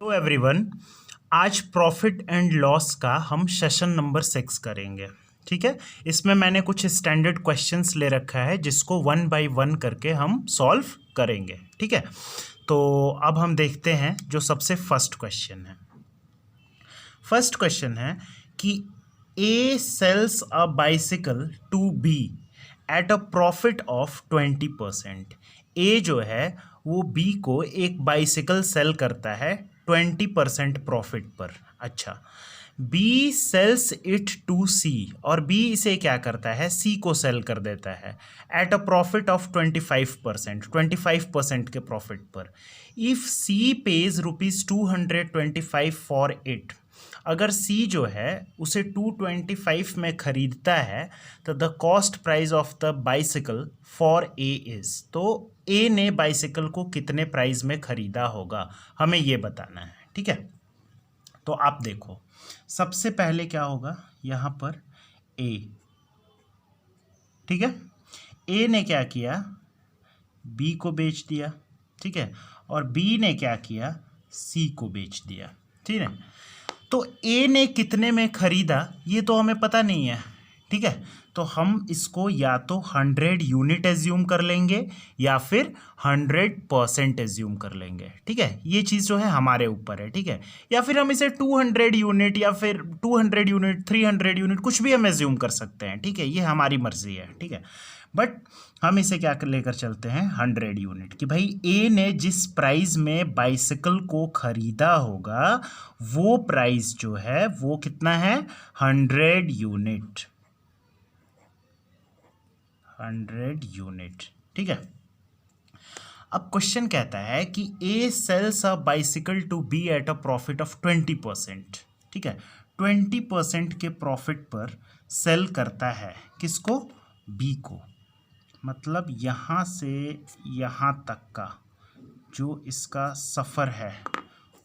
Hello everyone. आज profit and loss का हम सेशन नंबर 6 करेंगे। ठीक है, इसमें मैंने कुछ स्टैंडर्ड क्वेश्चंस ले रखा है जिसको वन बाय वन करके हम सॉल्व करेंगे। ठीक है, तो अब हम देखते हैं जो सबसे फर्स्ट क्वेश्चन है। फर्स्ट क्वेश्चन है कि A sells a bicycle to B at a profit of 20%। A जो है वो बी को एक बाइसिकल सेल करता है 20% प्रॉफिट पर। अच्छा, बी सेल्स इट टू सी, और बी इसे क्या करता है, सी को सेल कर देता है एट अ प्रॉफिट ऑफ 25% के प्रॉफिट पर। If C pays ₹225 for it, अगर सी जो है उसे 225 में खरीदता है तो the cost price of the bicycle for a is, तो ए ने बाइसिकल को कितने प्राइस में खरीदा होगा हमें ये बताना है। ठीक है, तो आप देखो सबसे पहले क्या होगा यहाँ पर ए। ठीक है, ए ने क्या किया, बी को बेच दिया। ठीक है, और बी ने क्या किया, सी को बेच दिया। ठीक है, तो ए ने कितने में खरीदा ये तो हमें पता नहीं है। ठीक है, तो हम इसको या तो 100 यूनिट एज्यूम कर लेंगे या फिर 100% एज्यूम कर लेंगे। ठीक है, ये चीज़ जो है हमारे ऊपर है। ठीक है, या फिर हम इसे 200 यूनिट या फिर 200 यूनिट 300 यूनिट कुछ भी हम एज्यूम कर सकते हैं। ठीक है, ये हमारी मर्जी है। ठीक है, बट हम इसे क्या लेकर चलते हैं 100 यूनिट कि भाई ए ने जिस प्राइस में बाइसिकल को खरीदा होगा वो प्राइस जो है वो कितना है, 100 यूनिट। 100 यूनिट। ठीक है, अब क्वेश्चन कहता है कि A sells a bicycle to B at a profit of 20%। ठीक है, 20% के प्रॉफिट पर सेल करता है किसको, बी को। मतलब यहाँ से यहाँ तक का जो इसका सफ़र है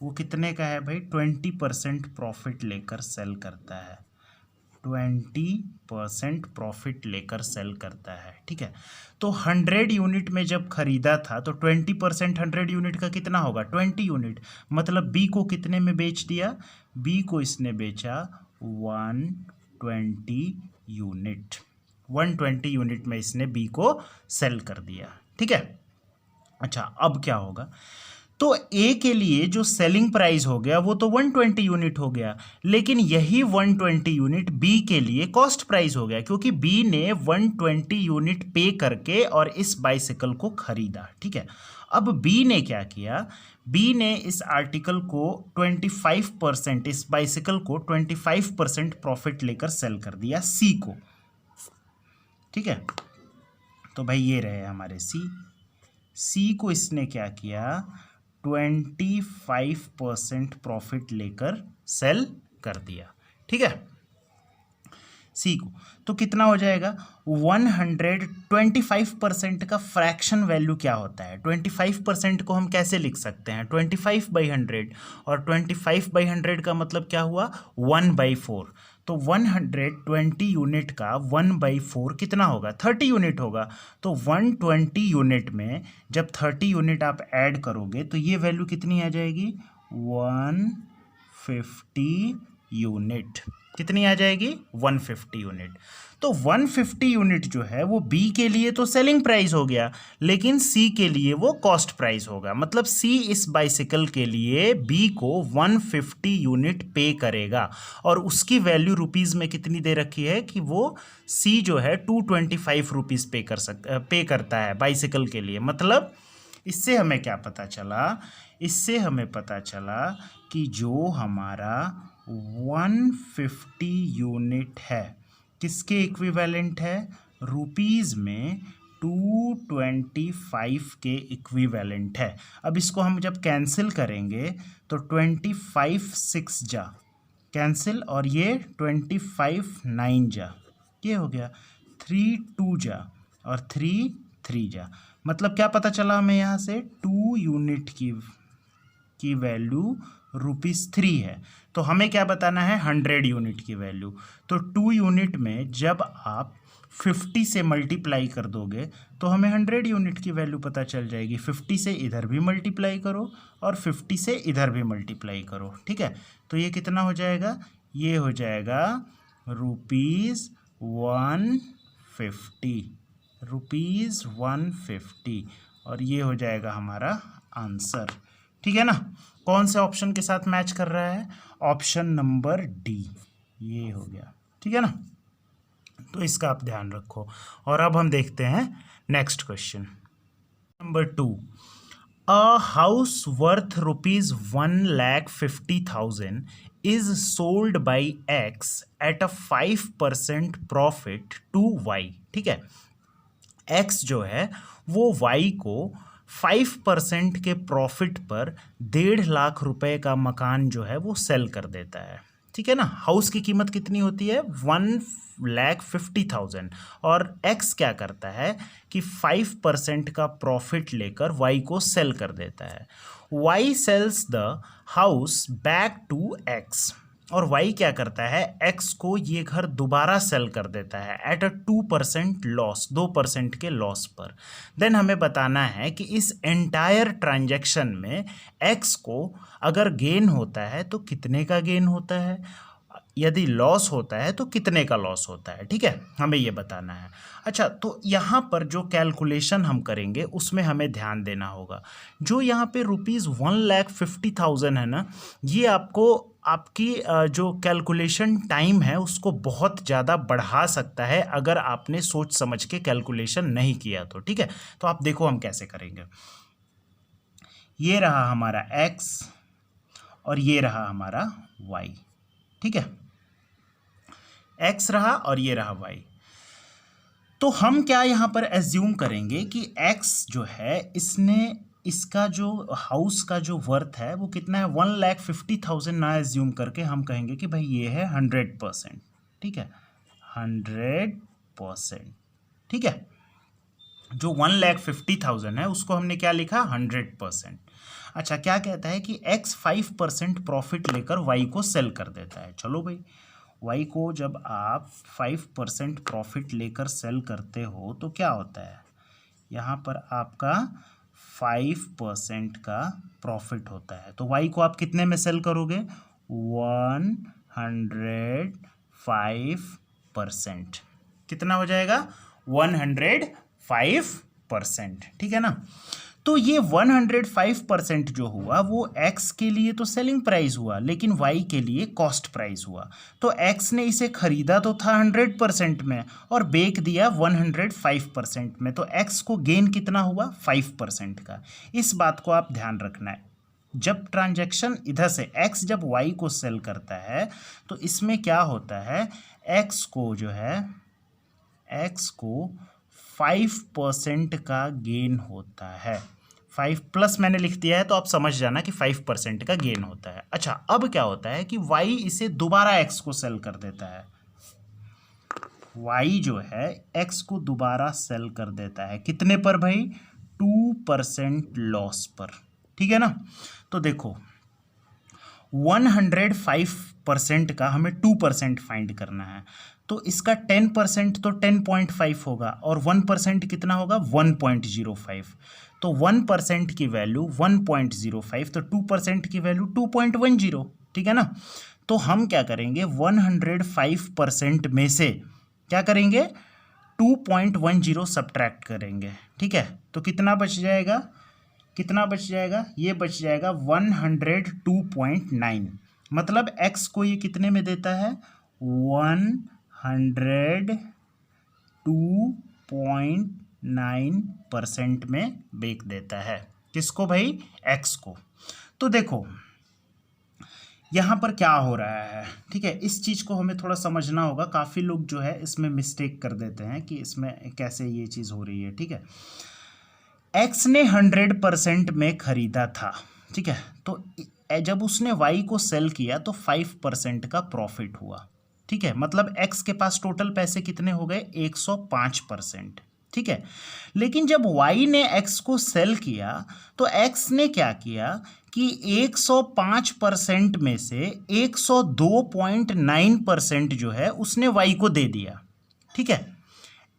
वो कितने का है भाई, 20% प्रॉफिट लेकर सेल करता है। 20% प्रॉफिट लेकर सेल करता है। ठीक है, तो 100 यूनिट में जब खरीदा था तो 20% 100 यूनिट का कितना होगा, 20 यूनिट। मतलब बी को कितने में बेच दिया, बी को इसने बेचा 120 यूनिट। 120 यूनिट में इसने बी को सेल कर दिया। ठीक है, अच्छा अब क्या होगा, तो ए के लिए जो सेलिंग प्राइस हो गया वो तो 120 यूनिट हो गया, लेकिन यही 120 यूनिट बी के लिए कॉस्ट प्राइस हो गया क्योंकि बी ने 120 यूनिट पे करके और इस बाइसिकल को खरीदा। ठीक है, अब बी ने क्या किया, बी ने इस आर्टिकल को 25%, इस बाइसिकल को 25% प्रॉफिट लेकर सेल कर दिया सी को। ठीक है, तो भाई ये रहे हमारे सी को इसने क्या किया, 25% प्रॉफिट लेकर सेल कर दिया। ठीक है, सी को तो कितना हो जाएगा 125% का फ्रैक्शन वैल्यू क्या होता है, 25% को हम कैसे लिख सकते हैं, 25/100, और 25/100 का मतलब क्या हुआ 1/4। तो 120 यूनिट का 1/4 कितना होगा, 30 यूनिट होगा। तो 120 यूनिट में जब 30 यूनिट आप ऐड करोगे तो ये वैल्यू कितनी आ जाएगी, 150 यूनिट। कितनी आ जाएगी, 150 यूनिट। तो 150 यूनिट जो है वो बी के लिए तो सेलिंग प्राइस हो गया, लेकिन सी के लिए वो कॉस्ट प्राइस होगा। मतलब सी इस बाइसिकल के लिए बी को 150 यूनिट पे करेगा, और उसकी वैल्यू रुपीज़ में कितनी दे रखी है कि वो सी जो है 225 रुपीज़ पे करता है बाइसिकल के लिए। मतलब इससे हमें क्या पता चला, इससे हमें पता चला कि जो हमारा 150 यूनिट है किसके इक्विवेलेंट है, रुपीज़ में 225 के इक्विवेलेंट है। अब इसको हम जब कैंसिल करेंगे तो 25 6 जा कैंसिल, और ये 25 9 जा, ये हो गया 3 2 जा, और 3 3 जा। मतलब क्या पता चला हमें यहाँ से, 2 यूनिट की वैल्यू ₹3 है। तो हमें क्या बताना है, 100 यूनिट की वैल्यू। तो 2 यूनिट में जब आप 50 से मल्टीप्लाई कर दोगे तो हमें 100 यूनिट की वैल्यू पता चल जाएगी। 50 से इधर भी मल्टीप्लाई करो और 50 से इधर भी मल्टीप्लाई करो, ठीक है। तो ये कितना हो जाएगा, ये हो जाएगा ₹150 और ये हो जाएगा हमारा आंसर, ठीक है ना। कौन से ऑप्शन के साथ मैच कर रहा है, ऑप्शन नंबर डी, ये हो गया, ठीक है ना। तो इसका आप ध्यान रखो। और अब हम देखते हैं next question number 2। A house worth ₹1,50,000 is sold by X at a 5% profit to Y, ठीक है। X जो है वो Y को 5% के प्रॉफिट पर 1.5 लाख रुपए का मकान जो है वो सेल कर देता है, ठीक है ना। हाउस की कीमत कितनी होती है, 1,50,000 और X क्या करता है कि 5% का प्रॉफिट लेकर Y को सेल कर देता है। Y sells the house back to X और Y क्या करता है, X को ये घर दोबारा सेल कर देता है एट अ 2% लॉस, 2% के लॉस पर। देन हमें बताना है कि इस एंटायर ट्रांजैक्शन में X को अगर गेन होता है तो कितने का गेन होता है, यदि लॉस होता है तो कितने का लॉस होता है, ठीक है, हमें ये बताना है। अच्छा, तो यहाँ पर जो कैलकुलेशन हम करेंगे उसमें हमें ध्यान देना होगा। जो यहाँ पे ₹1,50,000 है ना, ये आपको आपकी जो कैलकुलेशन टाइम है उसको बहुत ज़्यादा बढ़ा सकता है अगर आपने सोच समझ के कैलकुलेशन नहीं किया तो, ठीक है। तो आप देखो हम कैसे करेंगे। ये रहा हमारा X और ये रहा हमारा Y, ठीक है। X रहा और ये रहा Y। तो हम क्या यहाँ पर एज्यूम करेंगे कि X जो है इसका जो हाउस का जो वर्थ है वो कितना है, 1,50,000 ना एज्यूम करके हम कहेंगे कि भाई ये है 100%, ठीक है, 100%, ठीक है। जो 1,50,000 है उसको हमने क्या लिखा, 100%। अच्छा, क्या कहता है कि X 5% प्रॉफिट लेकर Y को सेल कर देता है। चलो भाई, Y को जब आप 5% प्रॉफिट लेकर सेल करते हो तो क्या होता है, यहाँ पर आपका 5% का प्रॉफिट होता है। तो Y को आप कितने में सेल करोगे, 105%। कितना हो जाएगा, 105%, ठीक है ना। तो ये 105% जो हुआ वो X के लिए तो सेलिंग प्राइस हुआ लेकिन Y के लिए कॉस्ट प्राइस हुआ। तो X ने इसे खरीदा तो था 100% में और बेच दिया 105% में, तो X को गेन कितना हुआ, 5% का। इस बात को आप ध्यान रखना है। जब ट्रांजैक्शन इधर से X जब Y को सेल करता है तो इसमें क्या होता है, X को जो है X को 5% का गेन होता है। 5 प्लस मैंने लिख दिया है तो आप समझ जाना कि 5% का गेन होता है। अच्छा, अब क्या होता है कि Y इसे दोबारा X को सेल कर देता है। Y जो है X को दोबारा सेल कर देता है, कितने पर भाई, 2% लॉस पर, ठीक है ना। तो देखो 105% का हमें 2% फाइंड करना है, तो इसका 10% तो 10.5 होगा और 1% कितना होगा, 1.05। तो 1% की वैल्यू 1.05, तो 2% की वैल्यू 2.10, ठीक है ना। तो हम क्या करेंगे, 105% में से क्या करेंगे, 2.10 सब्ट्रैक्ट करेंगे, ठीक है। तो कितना बच जाएगा, कितना बच जाएगा, ये बच जाएगा 102.9। मतलब X को ये कितने में देता है, 102.9% में बेच देता है। किसको भाई, X को। तो देखो यहाँ पर क्या हो रहा है, ठीक है, इस चीज़ को हमें थोड़ा समझना होगा। काफ़ी लोग जो है इसमें मिस्टेक कर देते हैं कि इसमें कैसे ये चीज़ हो रही है, ठीक है। X ने 100% में खरीदा था, ठीक है, तो जब उसने Y को सेल किया तो 5% का प्रॉफिट हुआ, ठीक है। मतलब X के पास टोटल पैसे कितने हो गए, 105%, ठीक है। लेकिन जब Y ने X को सेल किया तो X ने क्या किया कि 105% में से 102.9% जो है उसने Y को दे दिया, ठीक है।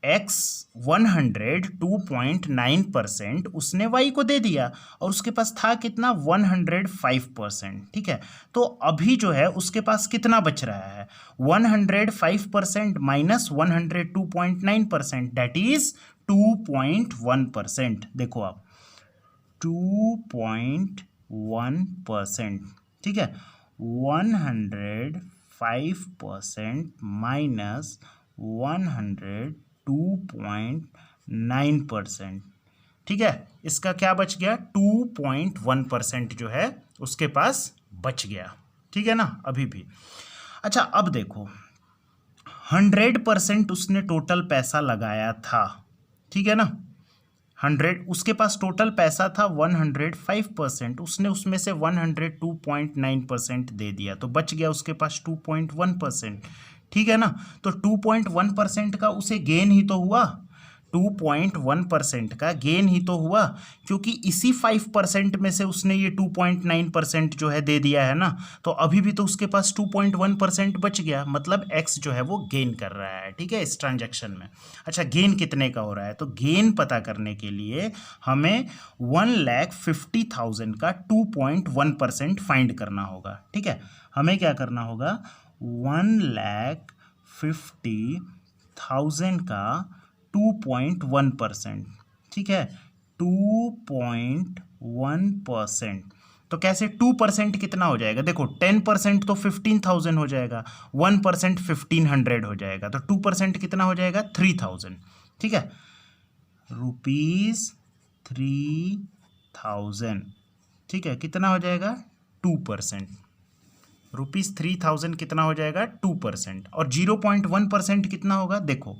x 102.9% उसने y को दे दिया और उसके पास था कितना 105%। ठीक है, तो अभी जो है उसके पास कितना बच रहा है 105% माइनस 102.9%, दैट इज 2.1%। देखो आप 2.1%। ठीक है, 105% माइनस 102.9%। ठीक है, इसका क्या बच गया 2.1% जो है उसके पास बच गया। ठीक है ना, अभी भी। अच्छा, अब देखो 100% उसने टोटल पैसा लगाया था। ठीक है ना, 100 उसके पास टोटल पैसा था 105%, उसने उसमें से 102.9% दे दिया तो बच गया उसके पास 2.1%। ठीक है ना, तो 2.1% का उसे गेन ही तो हुआ, 2.1% का गेन ही तो हुआ, क्योंकि इसी 5% में से उसने ये 2.9% जो है दे दिया है ना, तो अभी भी तो उसके पास 2.1% बच गया, मतलब x जो है वो गेन कर रहा है। ठीक है, इस ट्रांजैक्शन में। अच्छा, गेन कितने का हो रहा है, तो गेन पता करने के लिए हमें 1,50,000 का 2.1% फाइंड करना होगा। ठीक है, हमें क्या करना होगा 1,50,000 का 2.1%। ठीक है, 2.1%। तो कैसे 2% कितना हो जाएगा, देखो 10% तो 15,000 हो जाएगा, 1% 1,500 हो जाएगा, तो 2% कितना हो जाएगा 3,000। ठीक है, ₹3,000। ठीक है, कितना हो जाएगा 2%, ₹3,000 कितना हो जाएगा 2%। और 0.1% कितना होगा, देखो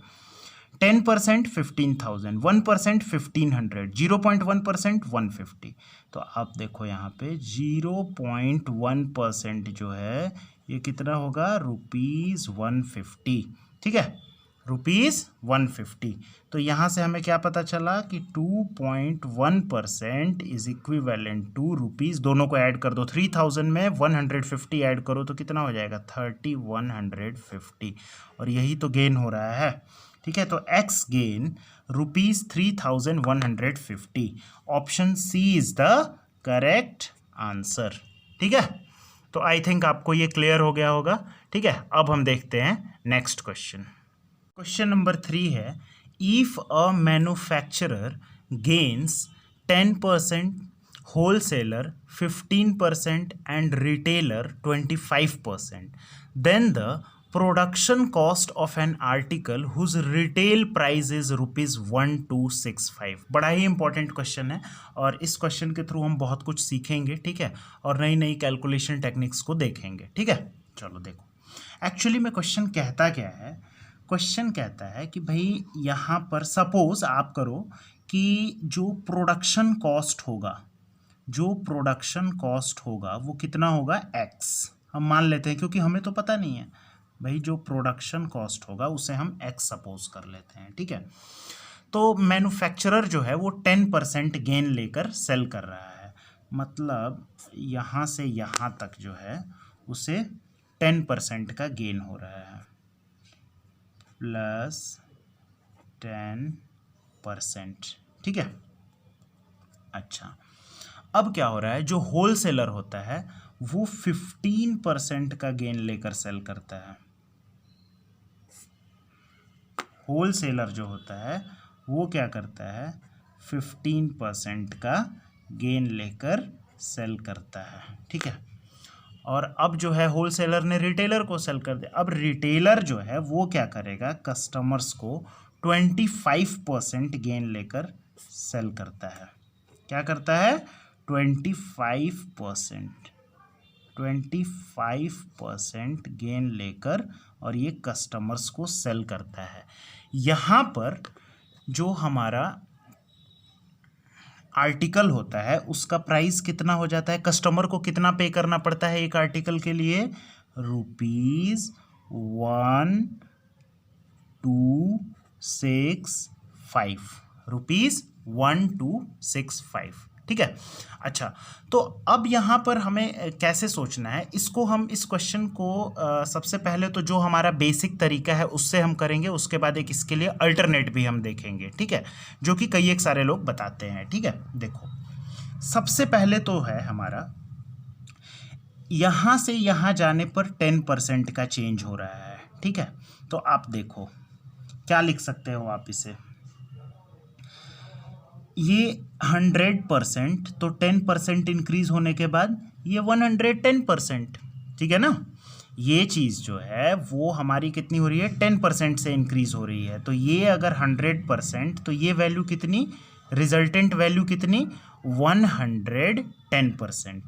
10% 15,000, 1% 1,500, 0.1% 150। तो आप देखो यहाँ पे 0.1% जो है ये कितना होगा ₹150। ठीक है, ₹150। तो यहाँ से हमें क्या पता चला कि 2.1% इज इक्विवेलेंट टू रुपीज़, दोनों को ऐड कर दो, 3,000 में 150 ऐड करो तो कितना हो जाएगा 3,150, और यही तो गेन हो रहा है। ठीक है, तो X gains ₹3,150। Option C is the correct answer. ठीक है, तो आई थिंक आपको ये क्लियर हो गया होगा। ठीक है, अब हम देखते हैं नेक्स्ट क्वेश्चन। क्वेश्चन नंबर 3 है, if a manufacturer gains 10%, wholesaler 15% and retailer 25%, then the production cost of an article whose retail price is ₹1265। बड़ा ही इंपॉर्टेंट क्वेश्चन है और इस क्वेश्चन के थ्रू हम बहुत कुछ सीखेंगे। ठीक है, और नई नई कैलकुलेशन टेक्निक्स को देखेंगे। ठीक है, चलो देखो एक्चुअली में क्वेश्चन कहता क्या है। क्वेश्चन कहता है कि भाई यहाँ पर सपोज आप करो कि जो प्रोडक्शन कॉस्ट होगा, जो प्रोडक्शन कॉस्ट होगा वो कितना होगा x, हम मान लेते हैं क्योंकि हमें तो पता नहीं है भाई, जो प्रोडक्शन कॉस्ट होगा उसे हम x सपोज कर लेते हैं। ठीक है, तो मैन्युफैक्चरर जो है वो 10% गेन लेकर सेल कर रहा है, मतलब यहाँ से यहाँ तक जो है उसे 10% का गेन हो रहा है, प्लस 10%। ठीक है, अच्छा अब क्या हो रहा है, जो होलसेलर होता है वो 15% का गेन लेकर सेल करता है। होलसेलर जो होता है वो क्या करता है 15% का गेन लेकर सेल करता है। ठीक है, और अब जो है होलसेलर ने रिटेलर को सेल कर दिया, अब रिटेलर जो है वो क्या करेगा, कस्टमर्स को 25% गेन लेकर सेल करता है। क्या करता है 25% गेन लेकर, और ये कस्टमर्स को सेल करता है। यहाँ पर जो हमारा आर्टिकल होता है उसका प्राइस कितना हो जाता है, कस्टमर को कितना पे करना पड़ता है एक आर्टिकल के लिए, ₹1265, ₹1265। ठीक है। अच्छा, तो अब यहाँ पर हमें कैसे सोचना है इसको, हम इस क्वेश्चन को सबसे पहले तो जो हमारा बेसिक तरीका है उससे हम करेंगे, उसके बाद एक इसके लिए अल्टरनेट भी हम देखेंगे, ठीक है, जो कि कई एक सारे लोग बताते हैं, ठीक है। देखो, सबसे पहले तो है हमारा यहाँ से यहाँ जाने पर 10% का चेंज हो रहा है, ठीक है। तो आप देखो क्या लिख सकते हो आप इसे, ये 100%, तो 10% इंक्रीज होने के बाद ये 110%, ठीक है ना। ये चीज़ जो है वो हमारी कितनी हो रही है, 10% से इंक्रीज हो रही है। तो ये अगर 100%, तो ये वैल्यू कितनी, रिजल्टेंट वैल्यू कितनी, 110%।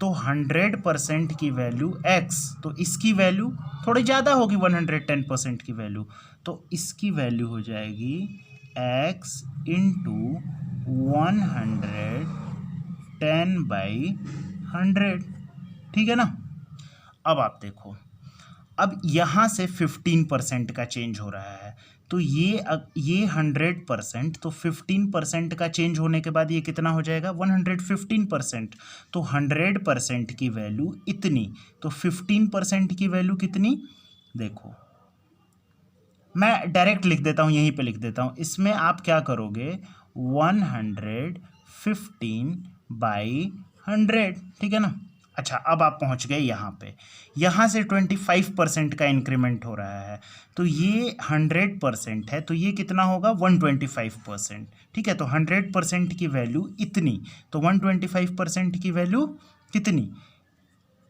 तो 100% की वैल्यू x, तो इसकी वैल्यू थोड़ी ज़्यादा होगी 110% की वैल्यू, तो इसकी वैल्यू हो जाएगी x इंटू 110/100, ठीक है ना। अब आप देखो, अब यहाँ से 15% का चेंज हो रहा है, तो ये 100%, तो 15% का चेंज होने के बाद ये कितना हो जाएगा, 115%। तो 100% की वैल्यू इतनी, तो 15% की वैल्यू कितनी, देखो मैं डायरेक्ट लिख देता हूँ, यहीं पे लिख देता हूँ। इसमें आप क्या करोगे, 115/100, ठीक है ना। अच्छा, अब आप पहुँच गए यहाँ पे, यहाँ से 25% का इंक्रीमेंट हो रहा है, तो ये 100% है, तो ये कितना होगा, 125%, ठीक है। तो 100% की वैल्यू इतनी, तो 125% की वैल्यू कितनी,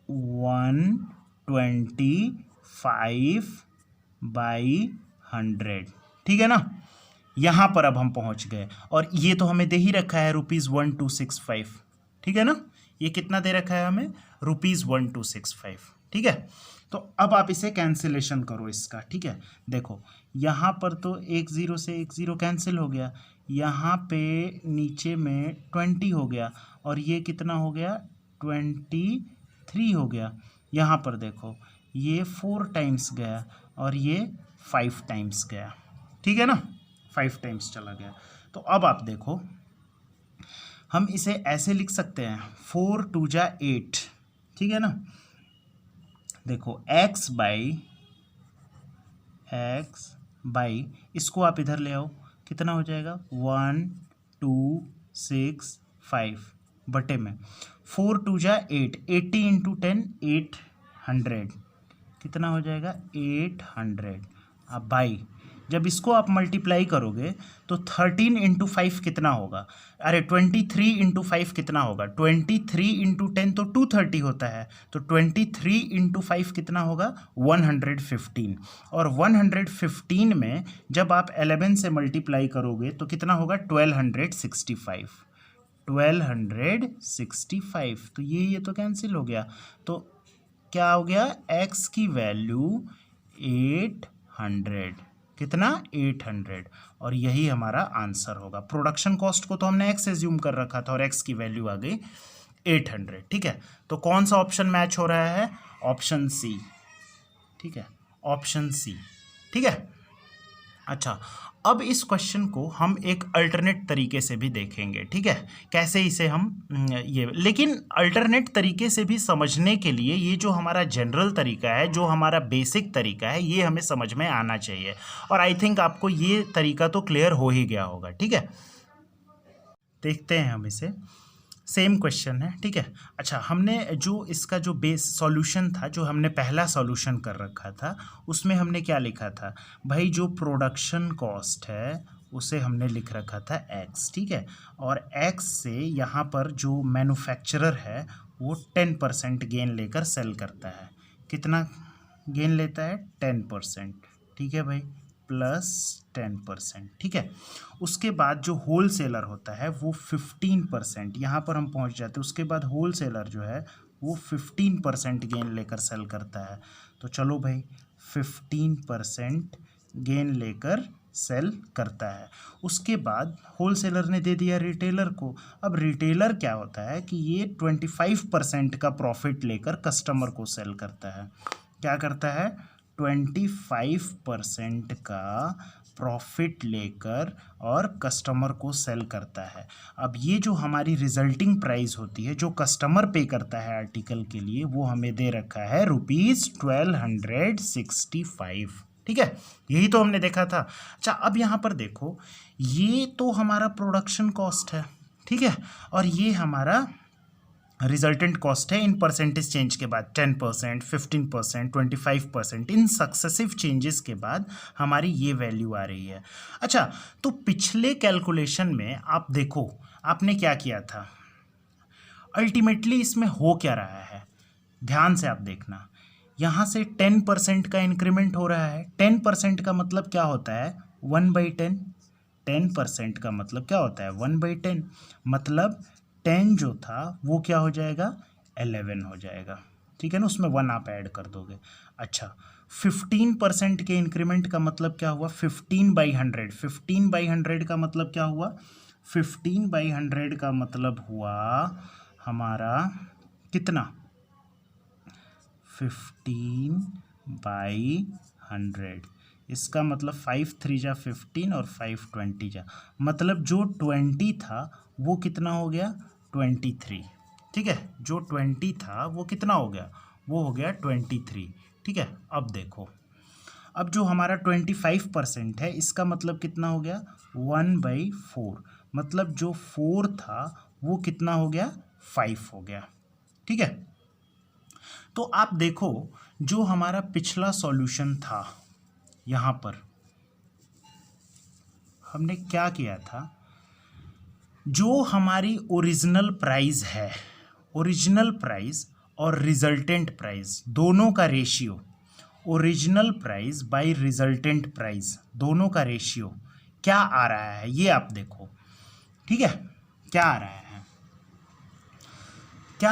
125/100, ठीक है ना। यहाँ पर अब हम पहुँच गए, और ये तो हमें दे ही रखा है ₹1265, ठीक है ना। ये कितना दे रखा है हमें, ₹1265, ठीक है। तो अब आप इसे कैंसिलेशन करो इसका, ठीक है। देखो यहाँ पर तो 10 से 10 कैंसिल हो गया, यहाँ पे नीचे में 20 हो गया, और ये कितना हो गया, 23 हो गया। यहाँ पर देखो ये 4 टाइम्स गया, और ये 5 टाइम्स गया, ठीक है ना, 5 टाइम्स चला गया। तो अब आप देखो, हम इसे ऐसे लिख सकते हैं, 4 2 जा 8, ठीक है ना। देखो x बाई इसको आप इधर ले आओ, कितना हो जाएगा, 1265 बटे में 4 2 जा 8, 80 इंटू 10 800, कितना हो जाएगा, 800। अब बाई जब इसको आप मल्टीप्लाई करोगे तो 13 इंटू 5 कितना होगा, अरे 23 इंटू 5 कितना होगा, 23 इंटू 10 तो 230 होता है, तो 23 इंटू 5 कितना होगा, 115। और 115 में जब आप 11 से मल्टीप्लाई करोगे तो कितना होगा, 1265। तो ये तो कैंसिल हो गया, तो क्या हो गया, x की वैल्यू 800, कितना, 800, और यही हमारा आंसर होगा। प्रोडक्शन कॉस्ट को तो हमने x एज्यूम कर रखा था, और x की वैल्यू आ गई 800, ठीक है। तो कौन सा ऑप्शन मैच हो रहा है, ऑप्शन सी, ठीक है, ऑप्शन सी, ठीक है। अच्छा, अब इस क्वेश्चन को हम एक अल्टरनेट तरीके से भी देखेंगे, ठीक है, कैसे इसे हम ये, लेकिन अल्टरनेट तरीके से भी समझने के लिए ये जो हमारा जनरल तरीका है, जो हमारा बेसिक तरीका है, ये हमें समझ में आना चाहिए, और आई थिंक आपको ये तरीका तो क्लियर हो ही गया होगा, ठीक है। देखते हैं हम इसे, सेम क्वेश्चन है, ठीक है। अच्छा, हमने जो इसका जो बेस सॉल्यूशन था, जो हमने पहला सॉल्यूशन कर रखा था, उसमें हमने क्या लिखा था भाई, जो प्रोडक्शन कॉस्ट है उसे हमने लिख रखा था x, ठीक है। और x से यहाँ पर जो मैन्युफैक्चरर है वो 10% गेन लेकर सेल करता है, कितना गेन लेता है, 10%, ठीक है भाई, प्लस 10%, ठीक है। उसके बाद जो होल सेलर होता है वो 15%, यहाँ पर हम पहुँच जाते हैं। उसके बाद होल सेलर जो है वो 15% गेन लेकर सेल करता है, तो चलो भाई 15% गेन लेकर सेल करता है। उसके बाद होल सेलर ने दे दिया रिटेलर को। अब रिटेलर क्या होता है कि ये 25% का प्रॉफिट लेकर कस्टमर को सेल करता है, क्या करता है, 25% का प्रॉफिट लेकर और कस्टमर को सेल करता है। अब ये जो हमारी रिजल्टिंग प्राइस होती है जो कस्टमर पे करता है आर्टिकल के लिए, वो हमें दे रखा है ₹1265। ठीक है, यही तो हमने देखा था। अच्छा, अब यहाँ पर देखो, ये तो हमारा प्रोडक्शन कॉस्ट है, ठीक है, और ये हमारा रिजल्टेंट कॉस्ट है इन परसेंटेज चेंज के बाद। 10%, 15%, 25%, इन सक्सेसिव चेंजेस के बाद हमारी ये वैल्यू आ रही है। अच्छा, तो पिछले कैलकुलेशन में आप देखो आपने क्या किया था, अल्टीमेटली इसमें हो क्या रहा है, ध्यान से आप देखना। यहाँ से 10% का इंक्रीमेंट हो रहा है। 10% का मतलब क्या होता है, 1/10। 10% का मतलब क्या होता है, 1/10। मतलब 10 जो था वो क्या हो जाएगा, 11 हो जाएगा। ठीक है ना, उसमें 1 आप ऐड कर दोगे। अच्छा, 15% के इंक्रीमेंट का मतलब क्या हुआ, 15/100। 15/100 का मतलब क्या हुआ, 15/100 का मतलब हुआ हमारा कितना, 15/100। इसका मतलब 5 3 जा 15 और 5 20 जा, मतलब जो 20 था वो कितना हो गया, 23। ठीक है, जो 20 था वो कितना हो गया, वो हो गया 23। ठीक है, अब देखो, अब जो हमारा 25% है इसका मतलब कितना हो गया, 1/4। मतलब जो 4 था वो कितना हो गया, 5 हो गया। ठीक है, तो आप देखो जो हमारा पिछला सॉल्यूशन था, यहाँ पर हमने क्या किया था, जो हमारी ओरिजिनल प्राइस है, ओरिजिनल प्राइस और रिजल्टेंट प्राइस दोनों का ratio, original price by resultant price दोनों का रेशियो क्या आ रहा है, ये आप देखो। ठीक है, क्या आ रहा है, क्या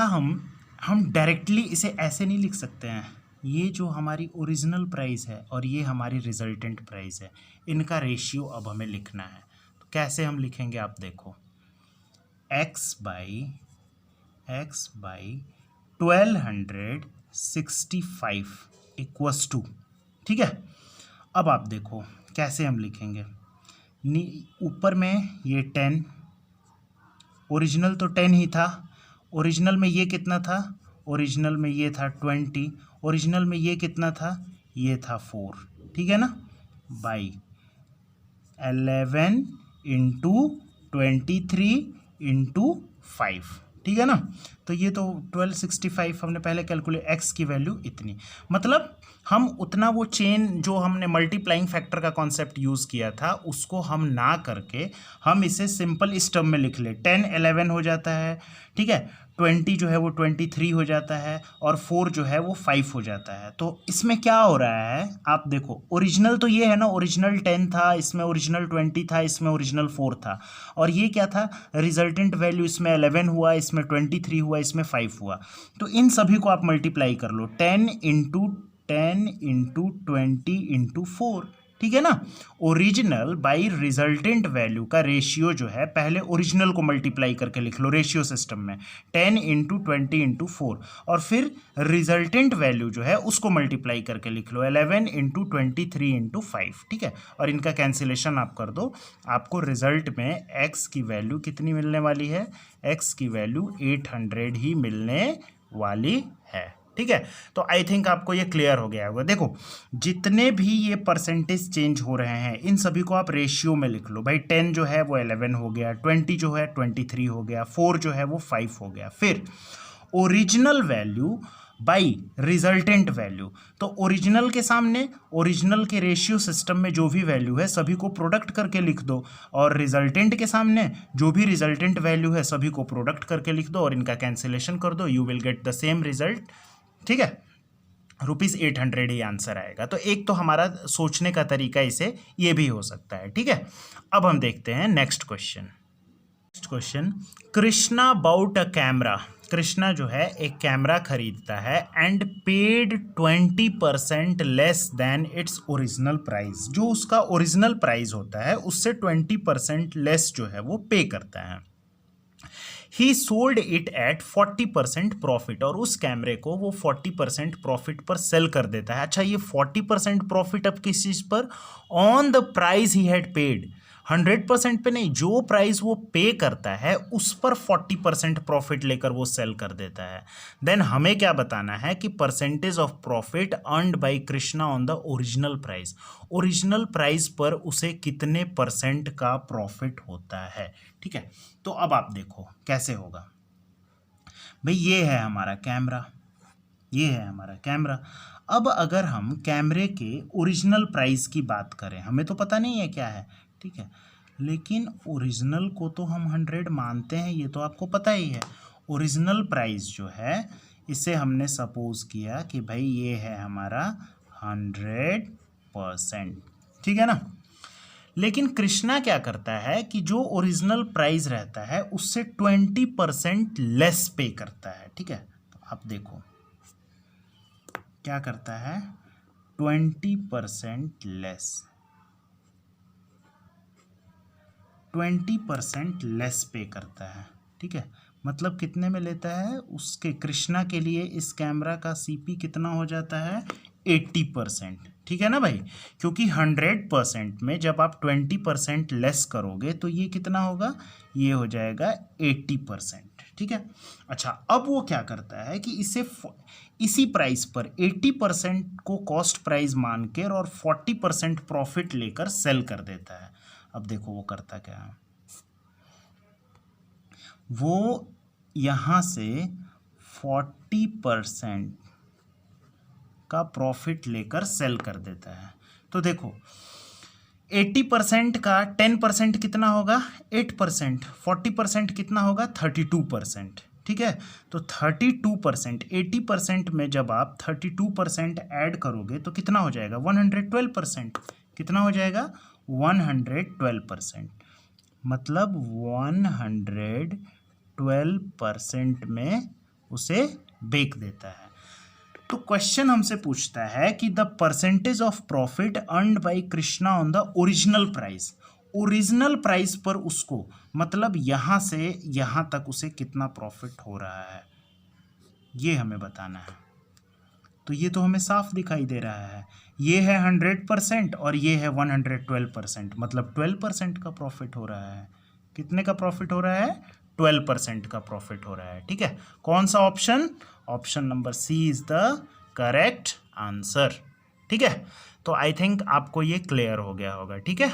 हम डायरेक्टली इसे ऐसे नहीं लिख सकते हैं, ये जो हमारी ओरिजिनल प्राइस है और ये हमारी रिजल्टेंट प्राइस है, इनका रेशियो अब हमें लिखना है। तो कैसे हम लिखेंगे, आप देखो, x बाई 1265 इक्वस टू। ठीक है, अब आप देखो कैसे हम लिखेंगे, ऊपर में ये 10, ओरिजिनल तो 10 ही था, ओरिजिनल में ये कितना था, ओरिजिनल में ये था 20, ओरिजिनल में ये कितना था, ये था 4। ठीक है ना, बाई 11 इंटू 23 इंटू 5। ठीक है ना, तो ये तो 1265 हमने पहले कैलकुलेट, एक्स की वैल्यू इतनी, मतलब हम उतना वो चेन जो हमने मल्टीप्लाइंग फैक्टर का कॉन्सेप्ट यूज़ किया था उसको हम ना करके हम इसे सिंपल इस टर्म में लिख ले। 10 11 हो जाता है, ठीक है, 20 जो है वो 23 हो जाता है और 4 जो है वो 5 हो जाता है। तो इसमें क्या हो रहा है, आप देखो, ओरिजिनल तो ये है ना, ओरिजिनल 10 था, इसमें ओरिजिनल 20 था, इसमें ओरिजिनल 4 था, और ये क्या था, रिजल्टेंट वैल्यू, इसमें 11 हुआ, इसमें 23 हुआ, इसमें 5 हुआ। तो इन सभी को आप मल्टीप्लाई कर लो, 10 इंटू 20 इंटू 4। ठीक है ना, ओरिजिनल बाई रिजल्टेंट वैल्यू का रेशियो जो है, पहले ओरिजिनल को मल्टीप्लाई करके लिख लो रेशियो सिस्टम में, 10 इंटू 20 इंटू 4, और फिर रिजल्टेंट वैल्यू जो है उसको मल्टीप्लाई करके लिख लो 11 इंटू 23 इंटू 5। ठीक है, और इनका कैंसिलेशन आप कर दो, आपको रिजल्ट में x की वैल्यू कितनी मिलने वाली है, x की वैल्यू 800 ही मिलने वाली है। ठीक है, तो आई थिंक आपको ये क्लियर हो गया होगा। देखो, जितने भी ये परसेंटेज चेंज हो रहे हैं इन सभी को आप रेशियो में लिख लो भाई। 10 जो है वो 11 हो गया, 20 जो है 23 हो गया, 4 जो है वो 5 हो गया। फिर original value by resultant value, तो ओरिजिनल के सामने ओरिजिनल के रेशियो सिस्टम में जो भी वैल्यू है सभी को प्रोडक्ट करके लिख दो, और रिजल्टेंट के सामने जो भी रिजल्टेंट वैल्यू है सभी को प्रोडक्ट करके लिख दो और इनका कैंसिलेशन कर दो, you will get the same result. ठीक है, ₹800 ही आंसर आएगा। तो एक तो हमारा सोचने का तरीका इसे ये भी हो सकता है। ठीक है, अब हम देखते हैं next question. Next question, Krishna bought a camera, Krishna जो है एक कैमरा खरीदता है and paid 20% less than its original price, जो उसका ओरिजिनल प्राइस होता है उससे 20% लेस जो है वो पे करता है। ही सोल्ड इट एट 40% प्रॉफिट, और उस कैमरे को वो 40% प्रॉफिट पर सेल कर देता है। अच्छा, ये 40% प्रॉफिट अब किस चीज़ पर? On the price he had paid, 100% पे नहीं, जो प्राइस वो पे करता है उस पर 40% प्रॉफिट लेकर वो सेल कर देता है। देन हमें क्या बताना है कि percentage of profit earned by Krishna on the original price, original price पर उसे कितने परसेंट का प्रॉफिट होता है। ठीक है, तो अब आप देखो कैसे होगा। भाई ये है हमारा कैमरा, ये है हमारा कैमरा। अब अगर हम कैमरे के ओरिजिनल प्राइस की बात करें, हमें तो पता नहीं है क्या है, ठीक है, लेकिन ओरिजिनल को तो हम 100 मानते हैं, ये तो आपको पता ही है। ओरिजिनल प्राइस जो है इसे हमने सपोज किया कि भाई ये है हमारा 100%, ठीक है ना। लेकिन कृष्णा क्या करता है कि जो ओरिजिनल प्राइस रहता है उससे 20% लेस पे करता है। ठीक है, तो आप देखो क्या करता है, 20% लेस, 20% लेस पे करता है। ठीक है, मतलब कितने में लेता है, उसके कृष्णा के लिए इस कैमरा का सीपी कितना हो जाता है, 80%। ठीक है ना भाई, क्योंकि 100% में जब आप 20% लेस करोगे तो ये कितना होगा, ये हो जाएगा 80%। ठीक है, अच्छा अब वो क्या करता है कि इसी प्राइस पर 80% को कॉस्ट प्राइस मान के और 40% प्रॉफिट लेकर सेल कर देता है। अब देखो वो करता क्या है, वो यहाँ से 40% का प्रॉफिट लेकर सेल कर देता है। तो देखो 80% का 10% कितना होगा, 8%, 40% कितना होगा, 32%। ठीक है, तो 32%, 80% में जब आप 32% ऐड करोगे तो कितना हो जाएगा, 112%। कितना हो जाएगा, 112%, मतलब 112% में उसे बेच देता है। तो क्वेश्चन हमसे पूछता है कि the percentage of profit earned by Krishna on the original price, original price पर उसको, मतलब यहां से यहां तक उसे कितना प्रॉफिट हो रहा है, ये हमें बताना है। तो ये तो हमें साफ दिखाई दे रहा है, ये है 100% और ये है 112%, मतलब 12% का प्रॉफिट हो रहा है। कितने का प्रॉफिट हो रहा है, 12% का प्रॉफिट हो रहा है। ठीक है, कौन सा option, option number C is the correct answer. ठीक है, तो आई थिंक आपको ये क्लियर हो गया होगा। ठीक है,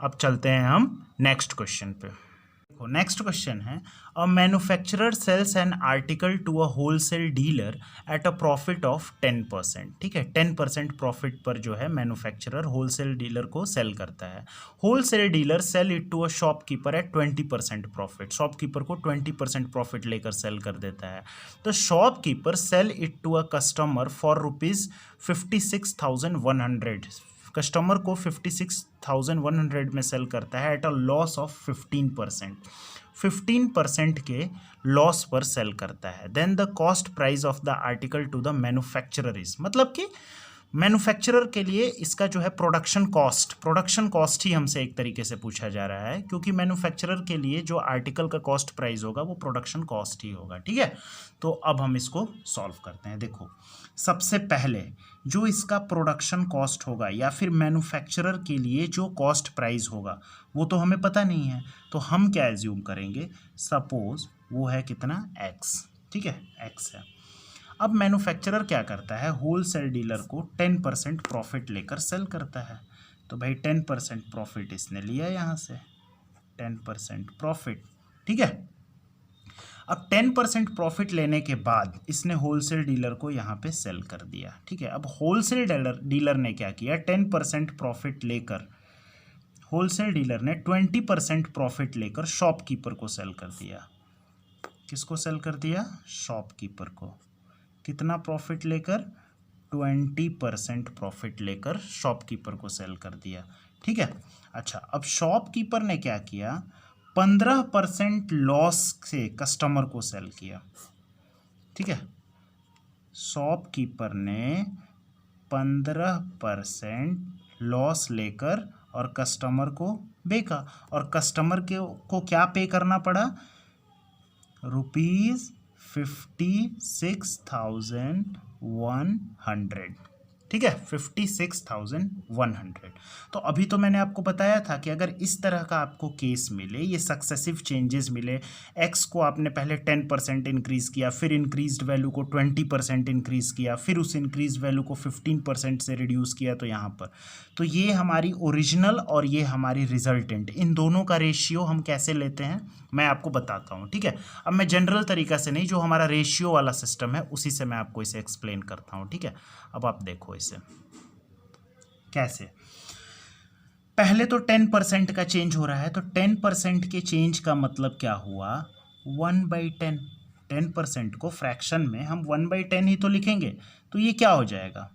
अब चलते हैं हम नेक्स्ट क्वेश्चन पे। नेक्स्ट क्वेश्चन है, a manufacturer sells an article to a wholesale dealer at a profit of 10%। ठीक है, 10% प्रॉफिट पर जो है मैन्युफैक्चरर होलसेल डीलर को सेल करता है। Wholesale dealer sell it to a shopkeeper at 20% profit, shopkeeper को 20% प्रॉफिट लेकर सेल कर देता है। तो shopkeeper sell it to a customer for ₹56,100, customer को 56,100 में सेल करता है एट अ लॉस ऑफ 15%, 15% के लॉस पर सेल करता है। Then the cost price of the article to the manufacturer is, मतलब कि मैन्युफैक्चरर के लिए इसका जो है प्रोडक्शन कॉस्ट ही हमसे एक तरीके से पूछा जा रहा है, क्योंकि मैन्युफैक्चरर के लिए जो आर्टिकल का कॉस्ट प्राइस होगा वो प्रोडक्शन कॉस्ट ही होगा। ठीक है, तो अब हम इसको सॉल्व करते हैं। देखो सबसे पहले जो इसका प्रोडक्शन कॉस्ट होगा या फिर मैन्युफैक्चरर के लिए जो कॉस्ट प्राइस होगा वो तो हमें पता नहीं है, तो हम क्या एज्यूम करेंगे, सपोज वो है कितना, x। ठीक है, x है। अब मैन्युफैक्चरर क्या करता है, होलसेल डीलर को 10% प्रॉफिट लेकर सेल करता है। तो भाई 10% प्रॉफिट इसने लिया यहाँ से, 10% प्रॉफिट। ठीक है, अब 10% प्रॉफिट लेने के बाद इसने होलसेल डीलर को यहाँ पे सेल कर दिया। ठीक है, अब होलसेल डीलर ने क्या किया, 10% प्रॉफिट लेकर होलसेल डीलर ने 20% प्रॉफिट लेकर शॉपकीपर को सेल कर दिया। किसको सेल कर दिया, शॉपकीपर को। कितना प्रॉफिट लेकर, 20% प्रॉफिट लेकर शॉपकीपर को सेल कर दिया। ठीक है, अच्छा अब शॉपकीपर ने क्या किया, 15% लॉस से कस्टमर को सेल किया। ठीक है, शॉपकीपर ने 15% लॉस लेकर और कस्टमर को बेचा, और कस्टमर को क्या पे करना पड़ा, ₹56,100, ठीक है, 56,100। तो अभी तो मैंने आपको बताया था कि अगर इस तरह का आपको केस मिले, ये सक्सेसिव चेंजेस मिले, एक्स को आपने पहले 10% इंक्रीज़ किया, फिर इंक्रीज्ड वैल्यू को 20% इंक्रीज़ किया, फिर उस इंक्रीज वैल्यू को 15% से रिड्यूस किया, तो यहाँ पर तो ये हमारी ओरिजिनल और ये हमारी रिजल्टेंट, इन दोनों का रेशियो हम कैसे लेते हैं मैं आपको बताता हूँ, ठीक है। अब मैं जनरल तरीका से नहीं, जो हमारा रेशियो वाला सिस्टम है उसी से मैं आपको इसे एक्सप्लेन करता हूँ, ठीक है। अब आप देखो इसे कैसे। पहले तो 10% का चेंज हो रहा है, तो 10% के चेंज का मतलब क्या हुआ, 1/10। 10% को फ्रैक्शन में हम 1/10 ही तो लिखेंगे, तो ये क्या हो जाएगा,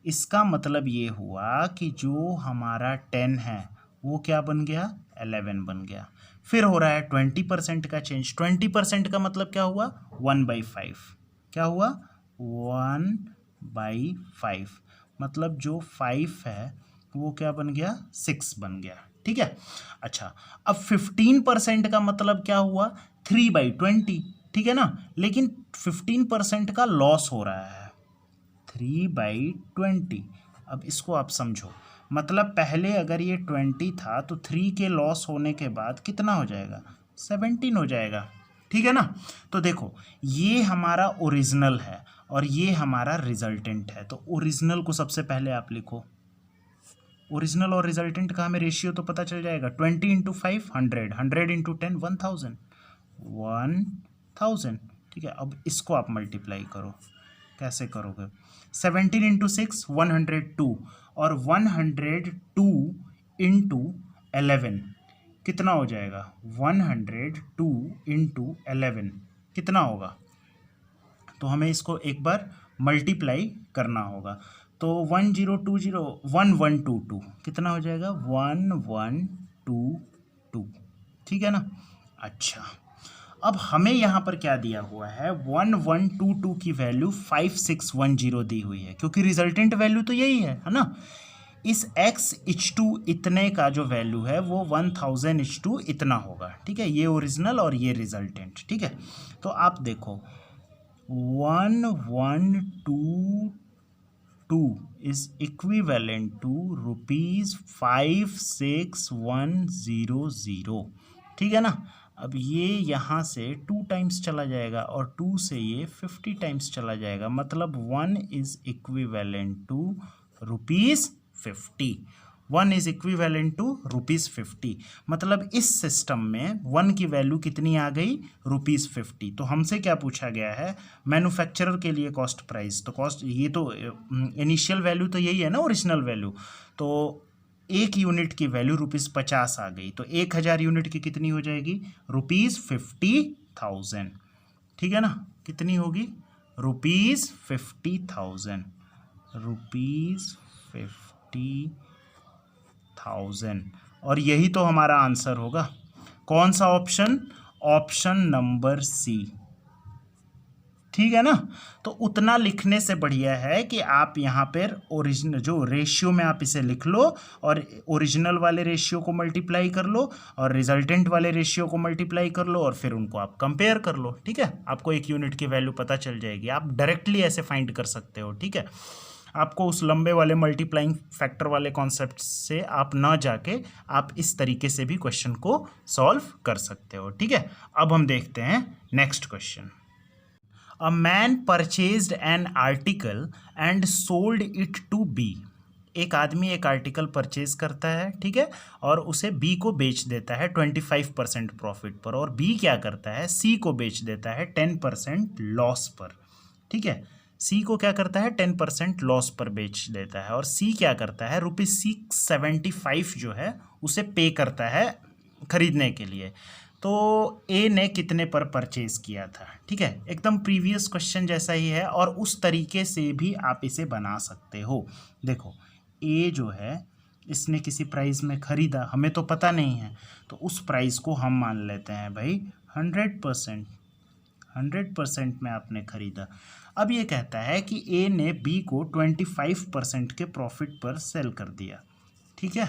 इसका मतलब ये हुआ कि जो हमारा 10 है वो क्या बन गया, 11 बन गया। फिर हो रहा है 20% का चेंज। 20% का मतलब क्या हुआ, 1/5। क्या हुआ, 1/5, मतलब जो 5 है वो क्या बन गया, 6 बन गया, ठीक है। अच्छा, अब 15% का मतलब क्या हुआ, 3/20, ठीक है ना। लेकिन 15% का लॉस हो रहा है, 3/20। अब इसको आप समझो, मतलब पहले अगर ये 20 था तो 3 के लॉस होने के बाद कितना हो जाएगा, 17 हो जाएगा, ठीक है ना। तो देखो, ये हमारा ओरिजिनल है और ये हमारा रिजल्टेंट है। तो ओरिजिनल को सबसे पहले आप लिखो, ओरिजिनल और रिजल्टेंट का हमें रेशियो तो पता चल जाएगा, 20 × 5 100, 100 × 10 1000, 1000, ठीक है। अब इसको आप मल्टीप्लाई करो, कैसे करोगे, 17 × 6 102, और 102 × 11 कितना हो जाएगा, 102 × 11 कितना होगा, तो हमें इसको एक बार मल्टीप्लाई करना होगा। तो 1020 1122 कितना हो जाएगा, 1122, ठीक है ना। अच्छा, अब हमें यहाँ पर क्या दिया हुआ है, 1122 की वैल्यू 5610 दी हुई है, क्योंकि रिजल्टेंट वैल्यू तो यही है ना। इस x(h2) इतने का जो वैल्यू है वो 1000(h2) इतना होगा, ठीक है। ये ओरिजिनल और ये रिजल्टेंट, ठीक है। तो आप देखो 1122 is equivalent to ₹56,100, ठीक है ना। अब ये यहाँ से 2 टाइम्स चला जाएगा और 2 से ये 50 टाइम्स चला जाएगा, मतलब 1 is equivalent to ₹50। 1 is equivalent to ₹50, मतलब इस सिस्टम में 1 की वैल्यू कितनी आ गई, ₹50। तो हमसे क्या पूछा गया है, मैन्युफैक्चरर के लिए कॉस्ट प्राइस, तो कॉस्ट ये तो इनिशियल वैल्यू तो यही है ना, ओरिजिनल वैल्यू। तो एक यूनिट की वैल्यू ₹50 आ गई, तो 1000 यूनिट की कितनी हो जाएगी, ₹50,000, ठीक है ना। कितनी होगी, ₹50,000, ₹50,000। और यही तो हमारा आंसर होगा। कौन सा ऑप्शन, ऑप्शन नंबर सी, ठीक है ना। तो उतना लिखने से बढ़िया है कि आप यहाँ पर ओरिजिनल जो रेशियो में आप इसे लिख लो, और ओरिजिनल वाले रेशियो को मल्टीप्लाई कर लो और रिजल्टेंट वाले रेशियो को मल्टीप्लाई कर लो, और फिर उनको आप कंपेयर कर लो, ठीक है। आपको एक यूनिट की वैल्यू पता चल जाएगी, आप डायरेक्टली ऐसे फाइंड कर सकते हो, ठीक है। आपको उस लंबे वाले मल्टीप्लाइंग फैक्टर वाले कॉन्सेप्ट से आप ना जाके आप इस तरीके से भी क्वेश्चन को सॉल्व कर सकते हो, ठीक है। अब हम देखते हैं next question. A man purchased an article and sold it to B. एक आदमी एक आर्टिकल परचेज करता है, ठीक है, और उसे बी को बेच देता है 25% प्रॉफिट पर, और बी क्या करता है, सी को बेच देता है 10% लॉस पर, ठीक है। सी को क्या करता है, 10% लॉस पर बेच देता है, और सी क्या करता है, ₹675 जो है उसे पे करता है खरीदने के लिए। तो ए ने कितने पर परचेज किया था, ठीक है। एकदम प्रीवियस क्वेश्चन जैसा ही है, और उस तरीके से भी आप इसे बना सकते हो। देखो, ए जो है इसने किसी प्राइस में ख़रीदा, हमें तो पता नहीं है, तो उस प्राइस को हम मान लेते हैं भाई 100% में आपने ख़रीदा। अब ये कहता है कि ए ने बी को 25% के प्रॉफिट पर सेल कर दिया, ठीक है।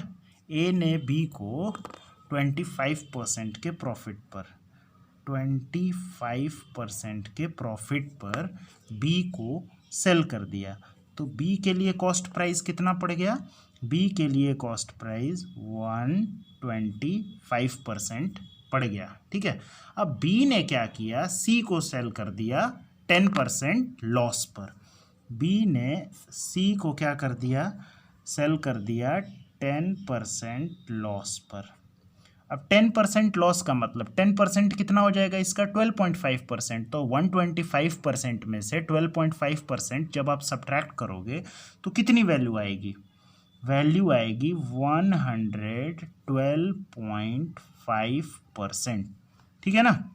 ए ने बी को 25% के प्रॉफिट पर 25% के प्रॉफिट पर बी को सेल कर दिया। तो बी के लिए कॉस्ट प्राइस कितना पड़ गया? बी के लिए कॉस्ट प्राइस 125% पड़ गया। ठीक है, अब बी ने क्या किया, सी को सेल कर दिया 10% लॉस पर। बी ने सी को क्या कर दिया, सेल कर दिया 10% लॉस पर। अब 10% लॉस का मतलब 10% कितना हो जाएगा इसका? 12.5%। तो 125% में से 12.5% जब आप सब्ट्रैक्ट करोगे तो कितनी वैल्यू आएगी? वैल्यू आएगी 112.5%। ठीक है ना,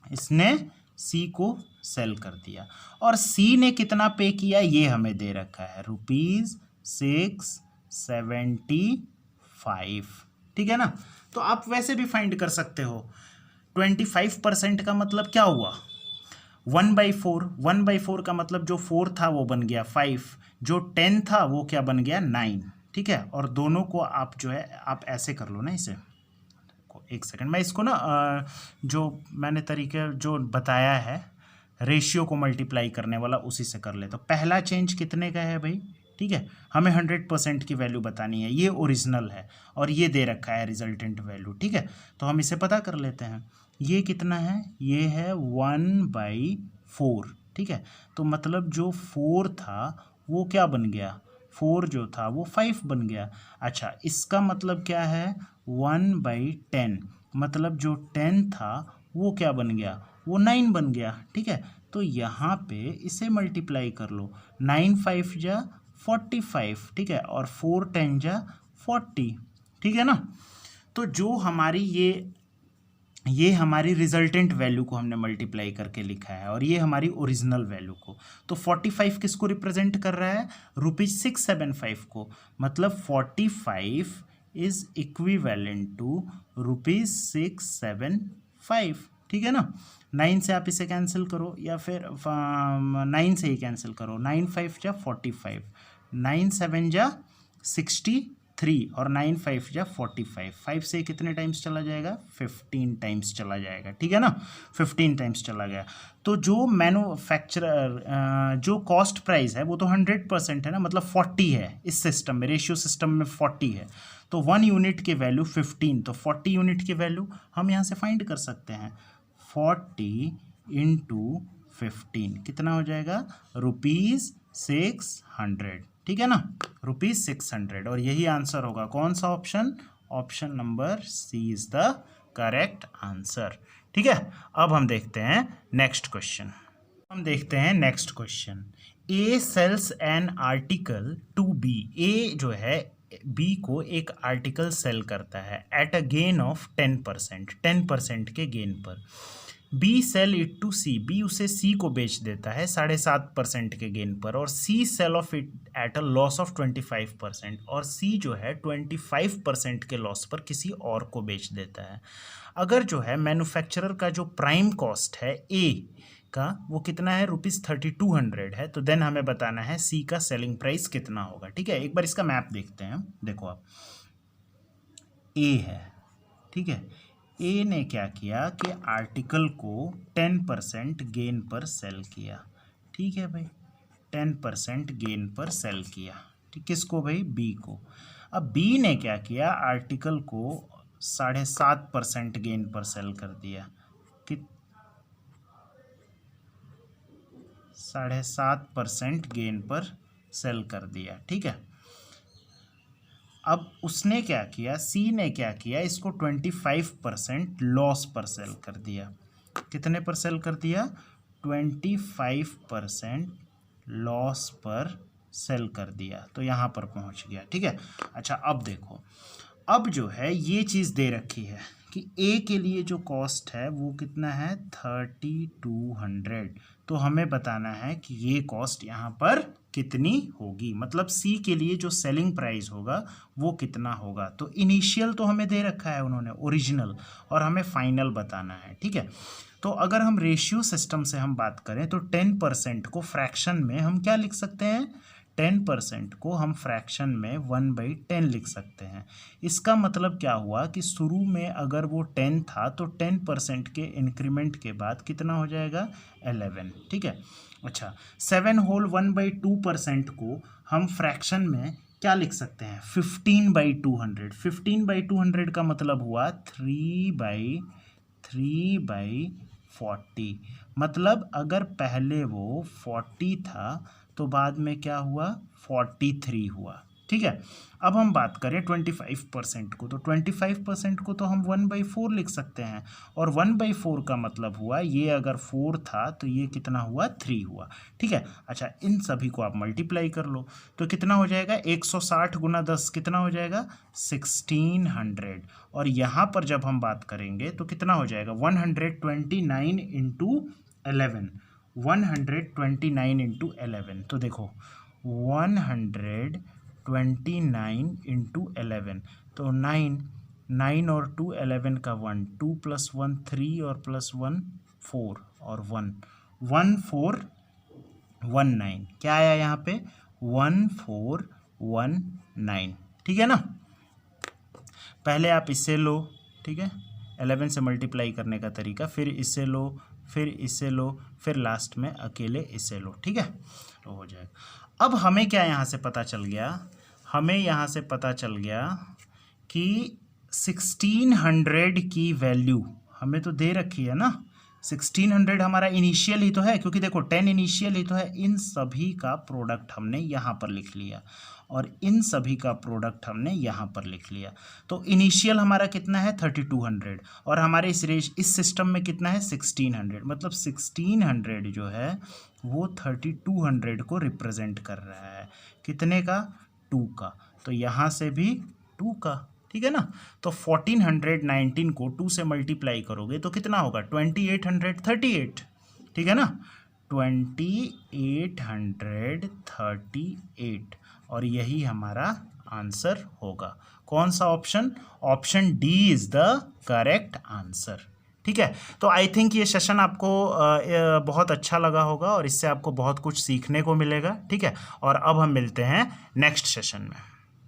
इसने सी को सेल कर दिया। और सी ने कितना पे किया ये हमें दे रखा है, ₹675। ठीक है ना, तो आप वैसे भी फाइंड कर सकते हो। 25% का मतलब क्या हुआ? 1/4। 1/4 का मतलब जो 4 था वो बन गया 5, जो 10 था वो क्या बन गया 9। ठीक है, और दोनों को आप जो है आप ऐसे कर लो ना, इसे एक सेकंड मैं इसको ना जो मैंने तरीके जो बताया है रेशियो को मल्टीप्लाई करने वाला उसी से कर ले। तो पहला चेंज कितने का है भाई? ठीक है, हमें 100% की वैल्यू बतानी है, ये ओरिजिनल है और ये दे रखा है रिजल्टेंट वैल्यू। ठीक है, तो हम इसे पता कर लेते हैं। ये कितना है? ये है 1/4। ठीक है, तो मतलब जो 4 था वो क्या बन गया? 4 जो था वो 5 बन गया। अच्छा, इसका मतलब क्या है? 1/10, मतलब जो 10 था वो क्या बन गया? वो 9 बन गया। ठीक है, तो यहाँ पे इसे मल्टीप्लाई कर लो। 9 5 जा 45। ठीक है, और 4 10 जा 40। ठीक है ना, तो जो हमारी ये हमारी रिजल्टेंट वैल्यू को हमने मल्टीप्लाई करके लिखा है और ये हमारी ओरिजिनल वैल्यू को। तो 45 किसको रिप्रेजेंट कर रहा है? ₹675 को। मतलब 45 इज इक्विवेलेंट टू ₹675। ठीक है ना, 9 से आप इसे कैंसिल करो या फिर 9 से ही कैंसिल करो। 9 5 जा 45, 9 7 जा 63 और 9 5 जा 45। 5 से कितने टाइम्स चला जाएगा? 15 टाइम्स चला जाएगा। ठीक है ना, 15 टाइम्स चला गया। तो जो मैन्युफैक्चरर जो कॉस्ट प्राइस है वो तो 100% है ना, मतलब 40 है इस सिस्टम में, रेशियो सिस्टम में 40 है। तो 1 यूनिट की वैल्यू 15, तो 40 यूनिट की वैल्यू हम यहाँ से फाइंड कर सकते हैं। 40 × 15 कितना हो जाएगा? ₹600। ठीक है ना, ₹600। और यही आंसर होगा। कौन सा option? Option number C is the correct answer. ठीक है, अब हम देखते हैं next question. A sells an article to B. A जो है बी को एक आर्टिकल सेल करता है एट अ गेन ऑफ 10%, 10% के गेन पर। B sell it to C, B उसे सी को बेच देता है 7.5% के गेन पर, और C sell of it at a loss of 25%, और सी जो है 25% के लॉस पर किसी और को बेच देता है। अगर जो है मैन्युफैक्चरर का जो प्राइम कॉस्ट है ए का वो कितना है? ₹3200 है। तो देन हमें बताना है सी का सेलिंग प्राइस कितना होगा। ठीक है, एक बार इसका मैप देखते हैं। देखो आप, ए है, ठीक है, ए ने क्या किया कि आर्टिकल को 10% गेन पर सेल किया। ठीक है भाई, 10% गेन पर सेल किया। ठीक, किसको भाई? बी को। अब बी ने क्या किया? आर्टिकल को 7.5% गेन पर सेल कर दिया। कि 7.5% गेन पर सेल कर दिया। ठीक है, अब उसने क्या किया? सी ने क्या किया? इसको 25% लॉस पर सेल कर दिया। कितने पर सेल कर दिया? 25% लॉस पर सेल कर दिया। तो यहाँ पर पहुँच गया। ठीक है, अच्छा अब देखो, अब जो है ये चीज़ दे रखी है कि ए के लिए जो कॉस्ट है वो कितना है? 3200। तो हमें बताना है कि ये कॉस्ट यहाँ पर कितनी होगी, मतलब सी के लिए जो सेलिंग प्राइस होगा वो कितना होगा। तो इनिशियल तो हमें दे रखा है उन्होंने, ओरिजिनल, और हमें फाइनल बताना है। ठीक है, तो अगर हम रेशियो सिस्टम से हम बात करें तो 10% को फ्रैक्शन में हम क्या लिख सकते हैं? 10% को हम फ्रैक्शन में 1/10 लिख सकते हैं। इसका मतलब क्या हुआ कि शुरू में अगर वो 10 था तो 10% के इंक्रीमेंट के बाद कितना हो जाएगा 11। ठीक है। अच्छा, 7 होल 1/2% को हम फ्रैक्शन में क्या लिख सकते हैं 15/200। 15/200 का मतलब हुआ 3/40। मतलब अगर पहले वो 40 था तो बाद में क्या हुआ 43 हुआ। ठीक है। अब हम बात करें 25% को, तो 25% को तो हम 1/4 लिख सकते हैं, और 1/4 का मतलब हुआ ये अगर 4 था तो ये कितना हुआ 3 हुआ। ठीक है। अच्छा, इन सभी को आप मल्टीप्लाई कर लो तो कितना हो जाएगा 160 गुना 10 कितना हो जाएगा 1600। और यहाँ पर जब हम बात करेंगे तो कितना हो जाएगा 129 इंटू 11। 129 इंटू 11, तो देखो 129 इंटू 11, तो 9 और 2 11 का 1, 2 + 1 3 और +1 4 और 1 1419। क्या आया यहाँ पे 1419। ठीक है ना। पहले आप इससे लो, ठीक है, 11 से मल्टीप्लाई करने का तरीका, फिर इससे लो, फिर इससे लो, फिर लास्ट में अकेले इससे लो। ठीक है, तो हो जाएगा। अब हमें क्या यहाँ से पता चल गया, हमें यहाँ से पता चल गया कि 1600 की वैल्यू हमें तो दे रखी है ना। 1600 हमारा इनिशियल ही तो है, क्योंकि देखो 10 इनिशियल ही तो है। इन सभी का प्रोडक्ट हमने यहाँ पर लिख लिया और इन सभी का प्रोडक्ट हमने यहाँ पर लिख लिया। तो इनिशियल हमारा कितना है 3200, और हमारे इस सिस्टम में कितना है 1600। मतलब 1600 जो है वो 3200 को रिप्रेजेंट कर रहा है। कितने का 2 का, तो यहाँ से भी 2 का। ठीक है ना। तो 1419 को 2 से मल्टीप्लाई करोगे तो कितना होगा 2838। ठीक है ना, 2838, और यही हमारा आंसर होगा। कौन सा option, option D is the correct answer. ठीक है। तो आई थिंक ये सेशन आपको बहुत अच्छा लगा होगा और इससे आपको बहुत कुछ सीखने को मिलेगा। ठीक है, और अब हम मिलते हैं नेक्स्ट सेशन में।